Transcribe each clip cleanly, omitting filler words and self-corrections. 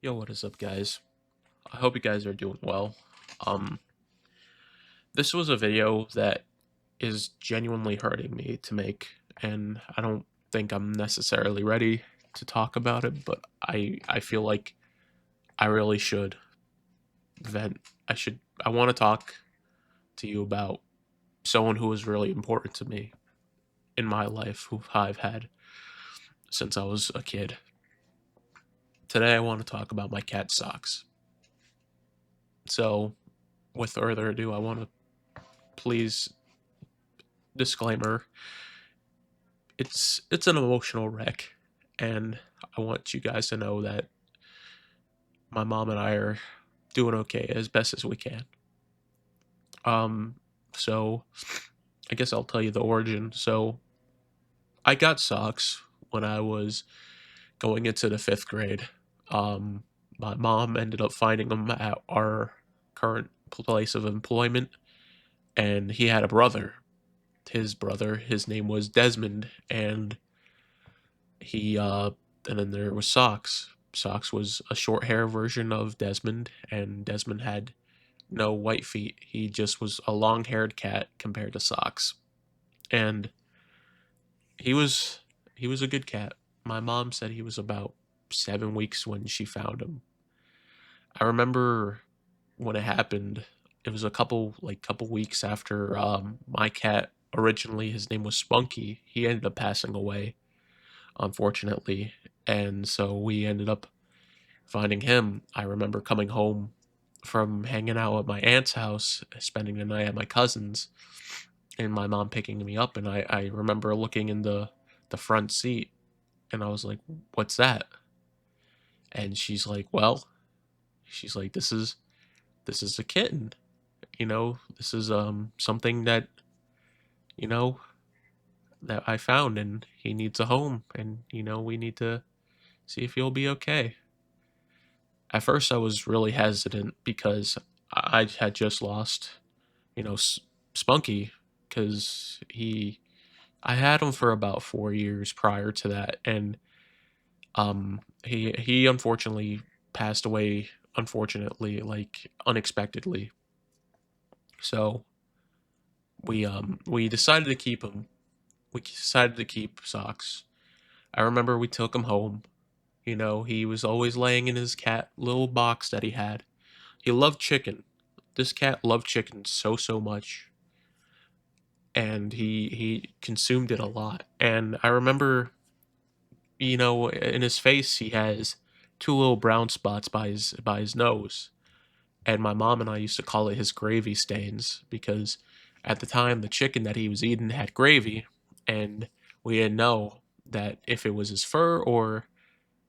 Yo, what is up, guys? I hope you guys are doing well. Um, this was a video that is genuinely hurting me to make, and I don't think I'm necessarily ready to talk about it, but I feel like I really should vent. I want to talk to you about someone who was really important to me in my life, who I've had since I was a kid. Today, I want to talk about my cat Socks. So, with further ado, I want to please disclaimer, it's an emotional wreck, and I want you guys to know that my mom and I are doing okay as best as we can. Um, so I guess I'll tell you the origin. So I got Socks when I was going into the fifth grade. Um, my mom ended up finding him at our current place of employment, and he had a brother. His name was Desmond, and he and then there was Socks. Socks was a short hair version of Desmond, and Desmond had no white feet. He just was a long haired cat compared to Socks. And he was he was a good cat. My mom said he was about 7 weeks when she found him. I remember when it happened, it was a couple weeks after my cat, originally his name was Spunky, he ended up passing away, unfortunately. And so we ended up finding him. I remember coming home from hanging out at my aunt's house, spending the night at my cousin's, and my mom picking me up. And I remember looking in the front seat, and I was like, "What's that?" And she's like, this is a kitten. This is something that you know that I found, and he needs a home, and we need to see if he'll be okay. At first, I was really hesitant because I had just lost, Spunky, because I had him for about 4 years prior to that, and he unfortunately passed away, unfortunately, like unexpectedly. So we decided to keep him. We decided to keep Socks. I remember we took him home. He was always laying in his cat little box that he had. He loved chicken. This cat loved chicken so much, and he consumed it a lot. And I remember, in his face he has two little brown spots by his nose. And my mom and I used to call it his gravy stains because at the time the chicken that he was eating had gravy, and we didn't know that if it was his fur or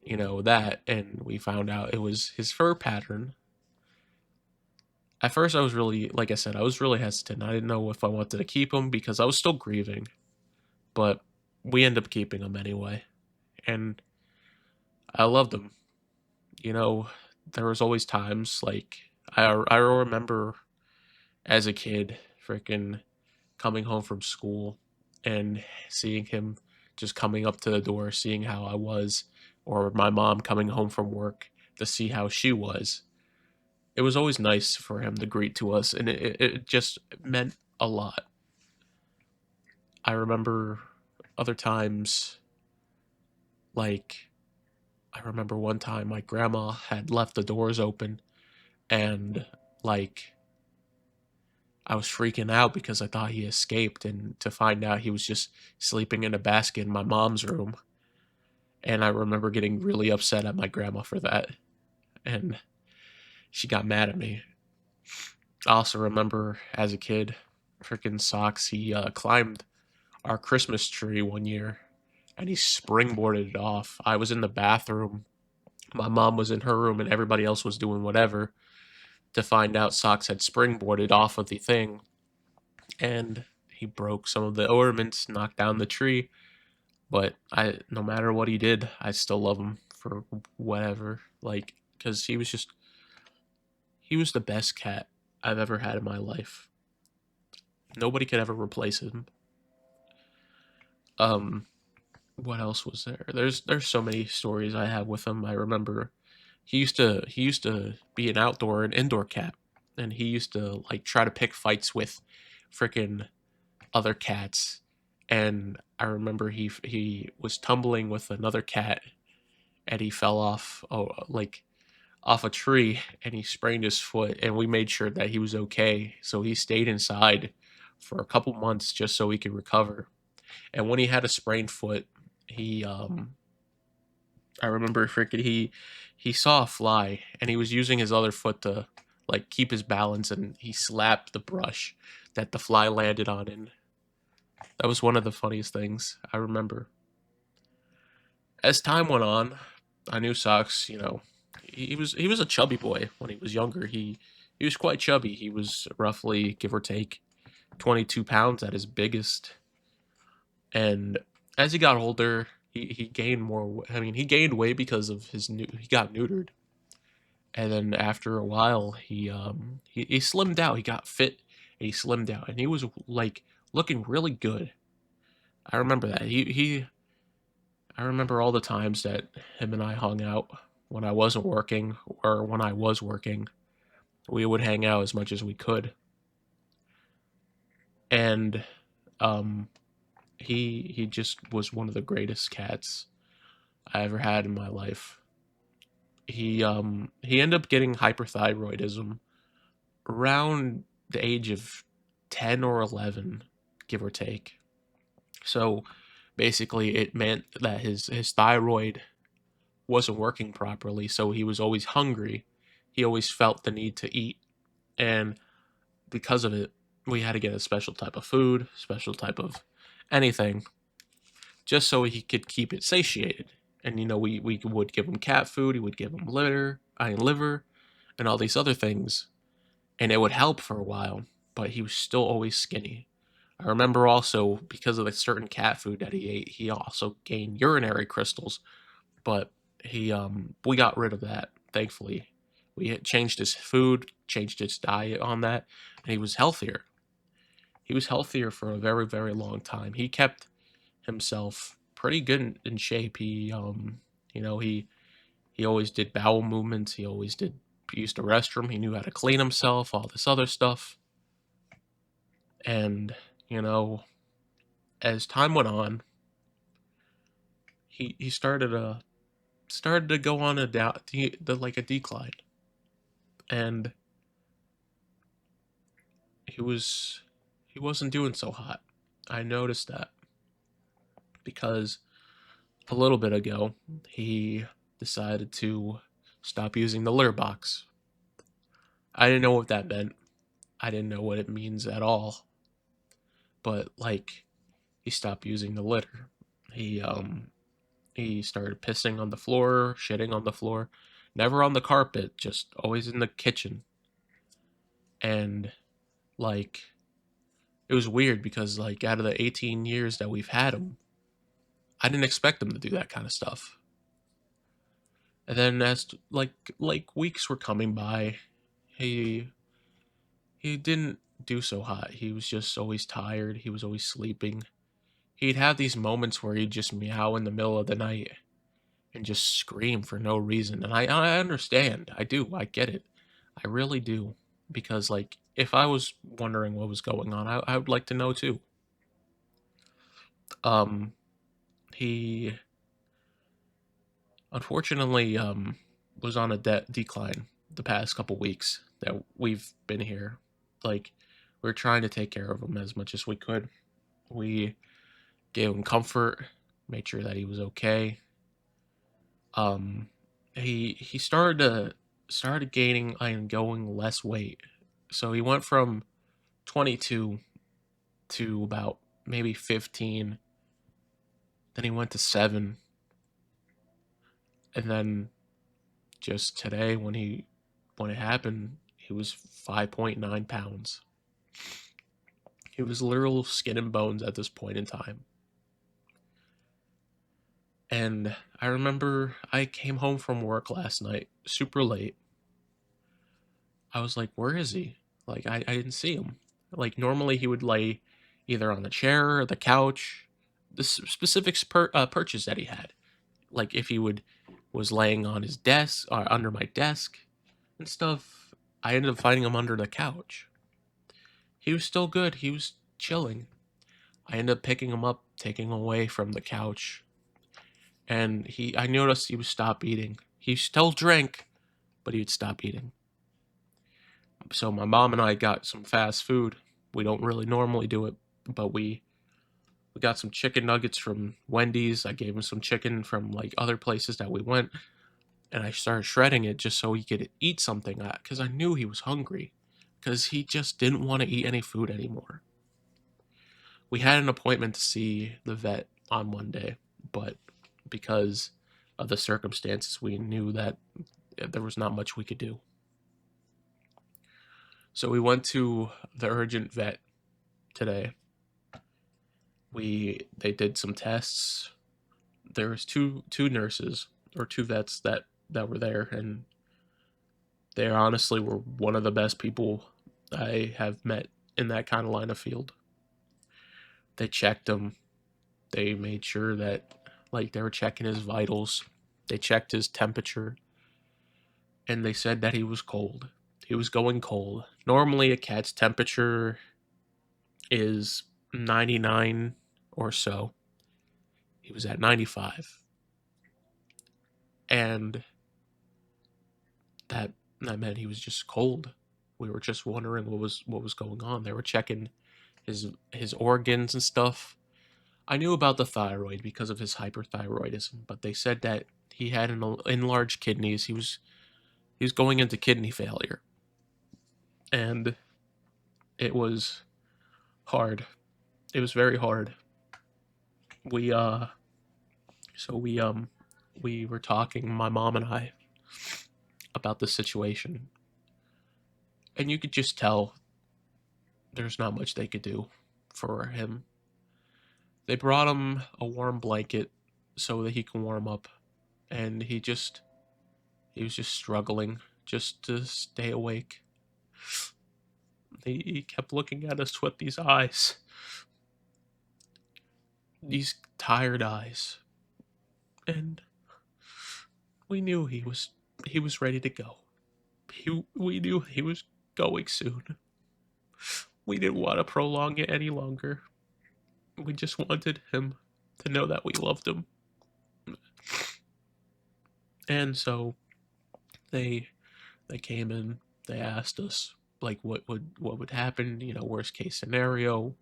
that, and we found out it was his fur pattern. At first, I was really, like I said, I was really hesitant. I didn't know if I wanted to keep him because I was still grieving, but we ended up keeping him anyway. And I loved him. You know, there was always times like I remember as a kid freaking coming home from school and seeing him just coming up to the door, seeing how I was, or my mom coming home from work to see how she was. It was always nice for him to greet to us, and it just meant a lot. I remember other times, like, I remember one time my grandma had left the doors open, and, like, I was freaking out because I thought he escaped, and to find out he was just sleeping in a basket in my mom's room. And I remember getting really upset at my grandma for that, and she got mad at me. I also remember as a kid, freaking Socks, he climbed our Christmas tree one year, and he springboarded it off. I was in the bathroom, my mom was in her room, and everybody else was doing whatever, to find out Socks had springboarded off of the thing, and he broke some of the ornaments, knocked down the tree. But no matter what he did, I still love him for whatever. Like, because he was the best cat I've ever had in my life. Nobody could ever replace him. Um, what else was there? There's so many stories I have with him. I remember He used to be an outdoor and indoor cat, and he used to like try to pick fights with freaking other cats. And I remember he was tumbling with another cat, and he fell off, like off a tree, and he sprained his foot, and we made sure that he was okay, so he stayed inside for a couple months just so he could recover. And when he had a sprained foot, he I remember freaking he saw a fly, and he was using his other foot to like keep his balance, and he slapped the brush that the fly landed on, and that was one of the funniest things I remember. As time went on, I knew Socks, he was a chubby boy when he was younger. He was quite chubby. He was roughly, give or take, 22 pounds at his biggest. And as he got older, he gained more. I mean, he gained weight because of he got neutered. And then after a while, he slimmed out. He got fit. And he slimmed out, and he was like looking really good. I remember that. I remember all the times that him and I hung out when I wasn't working, or when I was working. We would hang out as much as we could. And um he just was one of the greatest cats I ever had in my life. He ended up getting hyperthyroidism around the age of 10 or 11, give or take. So basically it meant that his thyroid wasn't working properly, so he was always hungry. He always felt the need to eat, and because of it, we had to get a special type of food, special type of anything, just so he could keep it satiated. And we would give him cat food, he would give him liver, and all these other things, and it would help for a while, but he was still always skinny. I remember also, because of the certain cat food that he ate, he also gained urinary crystals, but we got rid of that, thankfully. We had changed his food, changed his diet on that, and he was healthier. He was healthier for a very, very long time. He kept himself pretty good in shape. He always did bowel movements. He always did used the restroom. He knew how to clean himself. All this other stuff. And you know, as time went on, he started to go on like a decline, and he was he wasn't doing so hot. I noticed that because a little bit ago he decided to stop using the litter box. I didn't know what that meant. I didn't know what it means at all. But like, he stopped using the litter. He started pissing on the floor, shitting on the floor, never on the carpet, just always in the kitchen. And like, it was weird because like out of the 18 years that we've had him, I didn't expect him to do that kind of stuff. And then as like weeks were coming by, he he didn't do so hot. He was just always tired. He was always sleeping. He'd have these moments where he'd just meow in the middle of the night and just scream for no reason. And I understand. I do. I get it. I really do. Because like, if I was wondering what was going on, I would like to know too. Um, he unfortunately was on a decline the past couple weeks that we've been here. Like, we're trying to take care of him as much as we could. We gave him comfort, made sure that he was okay. Um, he started gaining and going less weight. So he went from 22 to about maybe 15. Then he went to 7, and then just today when it happened, he was 5.9 pounds. He was literal skin and bones at this point in time. And I remember I came home from work last night, super late. I was like, where is he? Like, I didn't see him. Like, normally he would lay either on the chair or the couch. The specific purchase that he had. Like, if he would was laying on his desk or under my desk and stuff. I ended up finding him under the couch. He was still good. He was chilling. I ended up picking him up, taking him away from the couch, and I noticed he would stop eating. He still drank, but he'd stop eating. So my mom and I got some fast food. We don't really normally do it, but we got some chicken nuggets from Wendy's. I gave him some chicken from like other places that we went, and I started shredding it just so he could eat something because I knew he was hungry because he just didn't want to eat any food anymore. We had an appointment to see the vet on Monday, but because of the circumstances, we knew that there was not much we could do. So we went to the urgent vet today. They did some tests. There was two nurses or two vets that were there, and they honestly were one of the best people I have met in that kind of line of field. They checked him. They made sure that like they were checking his vitals. They checked his temperature, and they said that he was cold. He was going cold. Normally a cat's temperature is 99 or so. He was at 95. And that that meant he was just cold. We were just wondering what was going on. They were checking his organs and stuff. I knew about the thyroid because of his hyperthyroidism, but they said that he had enlarged kidneys. He was going into kidney failure, and it was hard. It was very hard. We so we were talking, my mom and I, about the situation, and you could just tell there's not much they could do for him. They brought him a warm blanket so that he can warm up, and he was just struggling just to stay awake. He kept looking at us with these eyes, these tired eyes, and we knew he was ready to go. We knew he was going soon. We didn't want to prolong it any longer. We just wanted him to know that we loved him. And so they they came in, they asked us like what would happen, worst case scenario.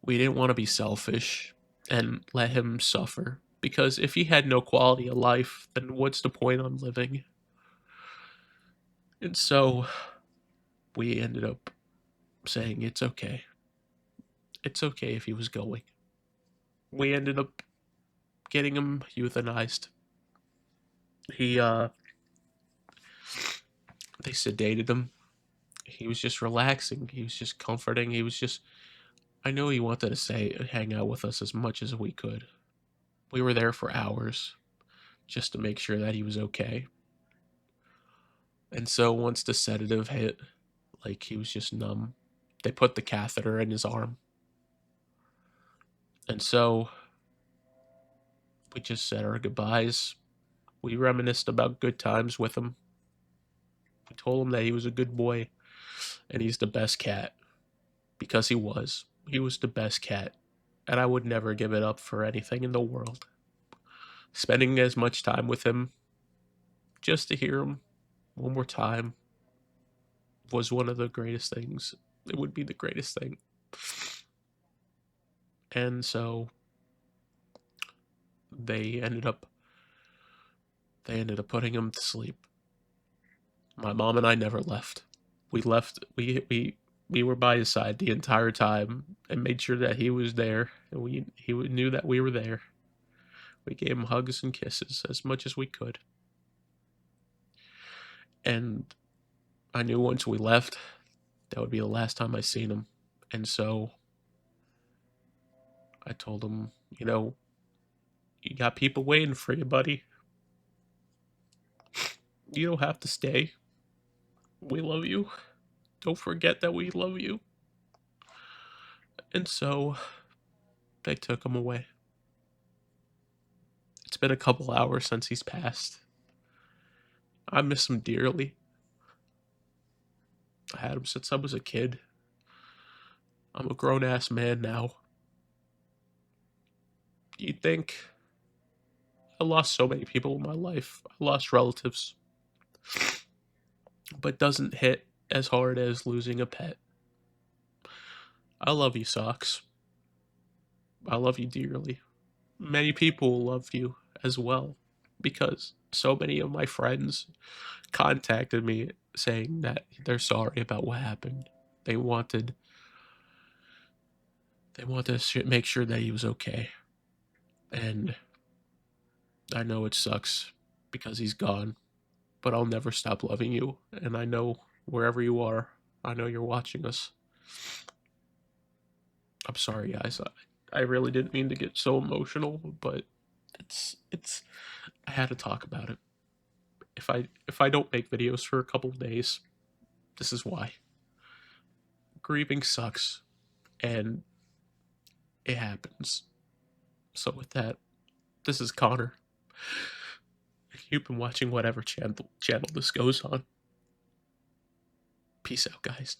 We didn't want to be selfish and let him suffer because if he had no quality of life, then what's the point on living? And so we ended up saying it's okay. It's okay if he was going. We ended up getting him euthanized. He they sedated him. He was just relaxing. He was just comforting. I knew he wanted to hang out with us as much as we could. We were there for hours just to make sure that he was okay. And so once the sedative hit, like he was just numb. They put the catheter in his arm. And so we just said our goodbyes. We reminisced about good times with him. We told him that he was a good boy and he's the best cat because he was. He was the best cat. And I would never give it up for anything in the world. Spending as much time with him just to hear him one more time was one of the greatest things. It would be the greatest thing. And so they ended up putting him to sleep. My mom and I never left. We left we were by his side the entire time and made sure that he was there and he knew that we were there. We gave him hugs and kisses as much as we could. And I knew once we left, that would be the last time I seen him. And so I told him, you got people waiting for you, buddy. You don't have to stay. We love you. Don't forget that we love you. And so they took him away. It's been a couple hours since he's passed. I miss him dearly. I had him since I was a kid. I'm a grown ass man now. You'd think I lost so many people in my life. I lost relatives, but doesn't hit as hard as losing a pet. I love you, Socks. I love you dearly. Many people love you as well because so many of my friends contacted me saying that they're sorry about what happened. They wanted to make sure that he was okay. And I know it sucks because he's gone, but I'll never stop loving you. And I know wherever you are, I know you're watching us. I'm sorry, guys. I really didn't mean to get so emotional, but it's I had to talk about it. If I don't make videos for a couple of days, this is why. Grieving sucks, and it happens. So with that, this is Connor. You've been watching whatever channel this goes on. Peace out, guys.